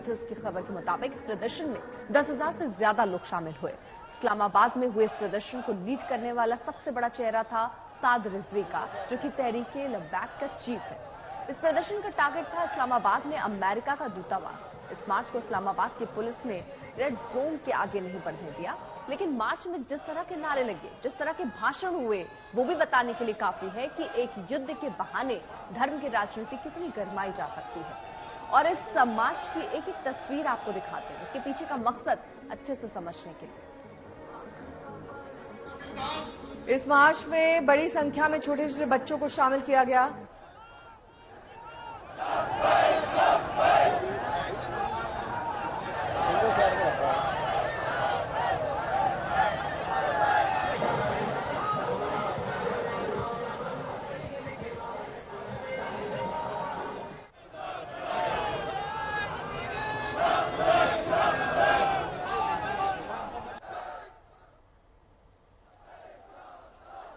Reuters की खबर के मुताबिक इस प्रदर्शन में 10,000 से ज्यादा लोग शामिल हुए। इस्लामाबाद में हुए इस प्रदर्शन को लीड करने वाला सबसे बड़ा चेहरा था साद रिजवी का, जो कि तहरीके लब्बैक का चीफ है। इस प्रदर्शन का टारगेट था इस्लामाबाद में अमेरिका का दूतावास। इस मार्च को इस्लामाबाद की पुलिस ने रेड जोन के आगे नहीं बढ़ने दिया, लेकिन मार्च में जिस तरह के नारे लगे, जिस तरह के भाषण हुए, वो भी बताने के लिए काफी है कि एक युद्ध के बहाने धर्म की राजनीति कितनी गरमाई जा सकती है। और इस मार्च की एक एक तस्वीर आपको दिखाते हैं, इसके पीछे का मकसद अच्छे से समझने के लिए। इस मार्च में बड़ी संख्या में छोटे छोटे बच्चों को शामिल किया गया।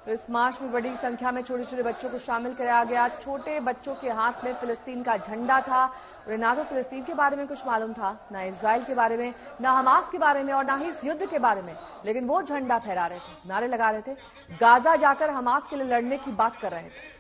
इस मार्च में बड़ी संख्या में छोटे छोटे बच्चों को शामिल कराया गया। छोटे बच्चों के हाथ में फिलिस्तीन का झंडा था। उन्हें ना तो फिलिस्तीन के बारे में कुछ मालूम था, ना इजराइल के बारे में, ना हमास के बारे में और ना ही इस युद्ध के बारे में, लेकिन वो झंडा फहरा रहे थे, नारे लगा रहे थे, गाजा जाकर हमास के लिए लड़ने की बात कर रहे थे।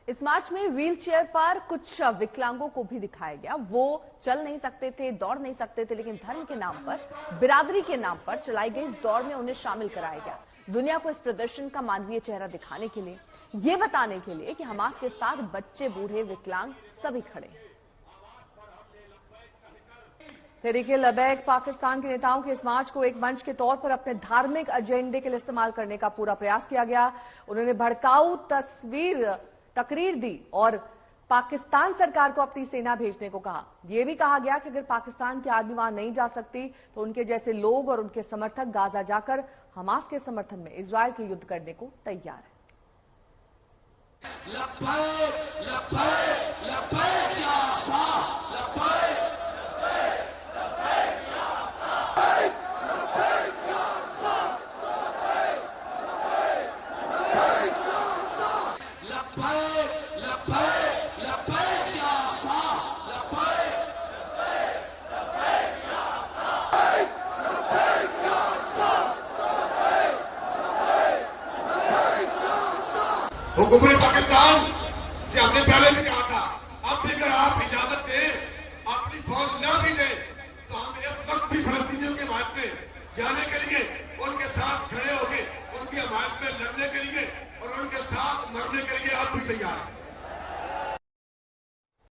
इस मार्च में व्हील चेयर पर कुछ विकलांगों को भी दिखाया गया। वो चल नहीं सकते थे, दौड़ नहीं सकते थे, लेकिन धर्म के नाम पर, बिरादरी के नाम पर चलाई गई इस दौड़ में उन्हें शामिल कराया गया। दुनिया को इस प्रदर्शन का मानवीय चेहरा दिखाने के लिए, ये बताने के लिए कि हमास के साथ बच्चे, बूढ़े, विकलांग सभी खड़े। तहरीके लब्बैक पाकिस्तान के नेताओं के इस मार्च को एक मंच के तौर पर अपने धार्मिक एजेंडे के लिए इस्तेमाल करने का पूरा प्रयास किया गया। उन्होंने भड़काऊ तकरीर दी और पाकिस्तान सरकार को अपनी सेना भेजने को कहा। यह भी कहा गया कि अगर पाकिस्तान की आर्मी वहां नहीं जा सकती तो उनके जैसे लोग और उनके समर्थक गाजा जाकर हमास के समर्थन में इजराइल के युद्ध करने को तैयार है। हुकूमत पाकिस्तान से हमने पहले भी कहा था, अब भी अगर आप